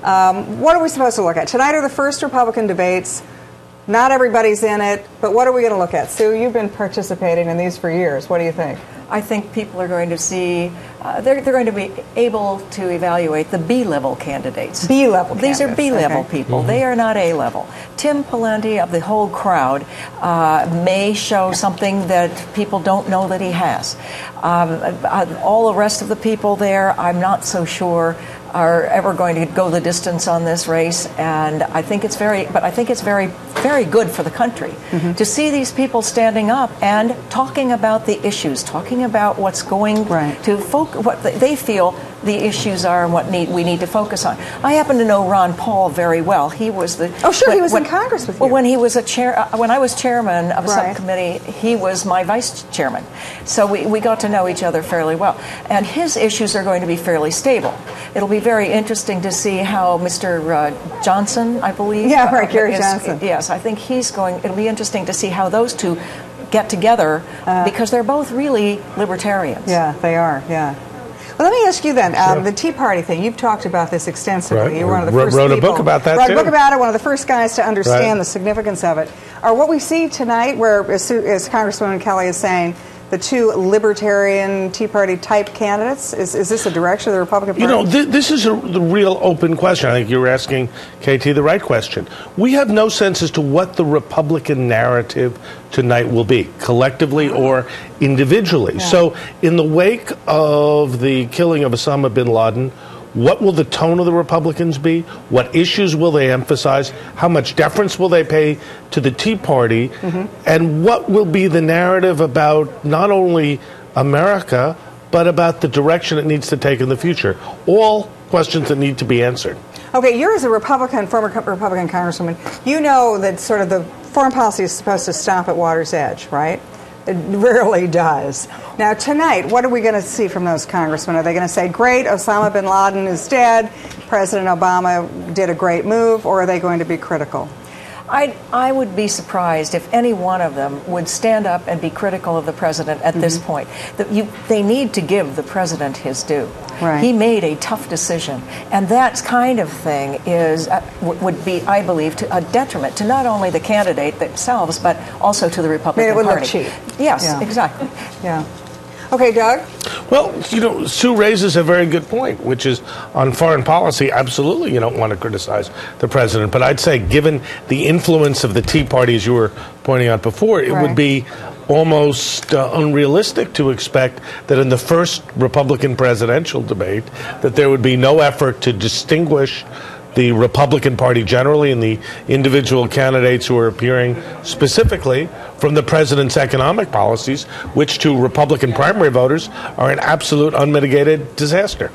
What are we supposed to look at? Tonight are the first Republican debates. Not everybody's in it, but what are we going to look at? Sue, you've been participating in these for years. What do you think? I think people are going to see, they're going to be able to evaluate the B-level candidates. B-level These are B-level people. They are not A-level. Tim Pawlenty of the whole crowd may show something that people don't know that he has. All the rest of the people there, I'm not so sure are ever going to go the distance on this race, and I think it's very good for the country to see these people standing up and talking about the issues, talking about what's going to what they feel the issues are and what we need to focus on. I happen to know Ron Paul very well. He was the he was in Congress with you. Well, when he was when I was chairman of a subcommittee, he was my vice chairman. So we got to know each other fairly well, and his issues are going to be fairly stable. It'll be very interesting to see how Mr. Johnson, I believe. Yeah, right, Gary Johnson. Yes, I think it'll be interesting to see how those two get together because they're both really libertarians. Yeah, they are, yeah. Well, let me ask you then, the Tea Party thing, you've talked about this extensively. Right. You're one of the first wrote people. a book about that, wrote too. a book about it, one of the first guys to understand the significance of it. Are what we see tonight, where, as Congresswoman Kelly is saying, the two libertarian Tea Party type candidates, is this a direction of the Republican Party? You know, this is the real open question. I think you're asking, KT, the right question. We have no sense as to what the Republican narrative tonight will be, collectively or individually. Yeah. So in the wake of the killing of Osama bin Laden, what will the tone of the Republicans be? What issues will they emphasize? How much deference will they pay to the Tea Party? And what will be the narrative about not only America, but about the direction it needs to take in the future? All questions that need to be answered. Okay, you're as a Republican, former Republican congresswoman, you know that sort of the foreign policy is supposed to stop at water's edge, right? It rarely does. Now, tonight, what are we going to see from those congressmen? Are they going to say, great, Osama bin Laden is dead, President Obama did a great move, or are they going to be critical? I would be surprised if any one of them would stand up and be critical of the president at this point. They need to give the president his due. Right. He made a tough decision, and that kind of thing would be, I believe, a detriment to not only the candidate themselves, but also to the Republican Party. It would look cheap. Yes, exactly. Yeah. Okay, Doug? Well, you know, Sue raises a very good point, which is on foreign policy, absolutely you don't want to criticize the president. But I'd say given the influence of the Tea Party, as you were pointing out before, it would be almost unrealistic to expect that in the first Republican presidential debate that there would be no effort to distinguish the Republican Party generally and the individual candidates who are appearing specifically from the president's economic policies, which to Republican primary voters are an absolute unmitigated disaster.